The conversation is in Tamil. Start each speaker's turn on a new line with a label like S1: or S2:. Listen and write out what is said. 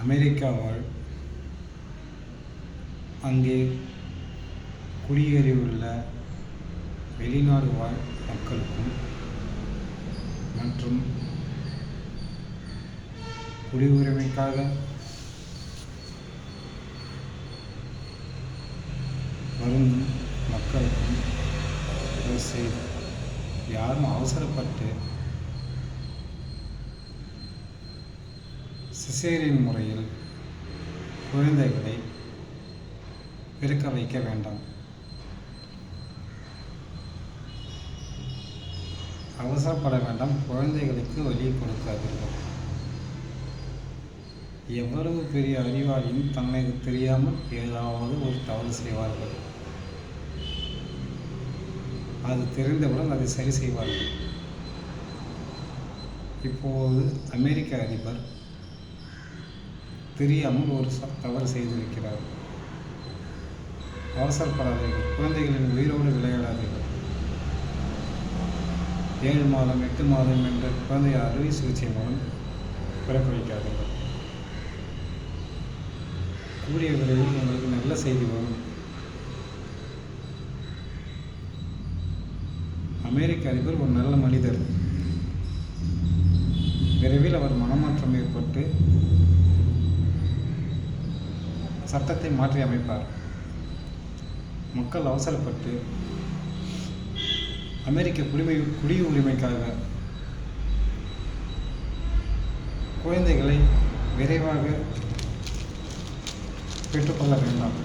S1: அமெரிக்கா வாழ் அங்கே குடியேறியுள்ள வெளிநாடு வாழ் மக்களுக்கும் மற்றும் குடியுரிமைக்காக வரும் மக்களுக்கும் ஒரு செய்தி: யாரும் அவசரப்பட்டு சிசேரியன் முறையில் குழந்தைகளை பிறக்க வைக்க வேண்டாம். அவசரப்பட வேண்டாம். குழந்தைகளுக்கு வலி கொடுக்காதீர்கள். எவ்வளவு பெரிய அறிவாளியும் தனக்கு தெரியாமல் ஏதாவது ஒரு தவறு செய்வார்கள். அது தெரிந்தவுடன் அதை சரி செய்வார்கள். இப்போது அமெரிக்க அதிபர் தெரியாமல் ஒரு தவறு செய்திருக்கிறார். அவசரப்படாதீர்கள். குழந்தைகளின் உயிரோடு விளையாடாதீர்கள். 7 மாதம் 8 மாதம் என்ற குழந்தையை அறுவை சிகிச்சை மூலம் பிறக்க வைக்காதீர்கள். கூடிய விரைவில் உங்களுக்கு நல்ல செய்தி வரும். அமெரிக்க அதிபர் ஒரு நல்ல மனிதர். விரைவில் அவர் மனமாற்றம் ஏற்பட்டு சட்டத்தை மாற்றி அமைப்பார். மக்கள் அவசரப்பட்டு அமெரிக்க குடியுரிமைக்காக குழந்தைகளை விரைவாக பெற்றுக்கொள்ள வேண்டாம்.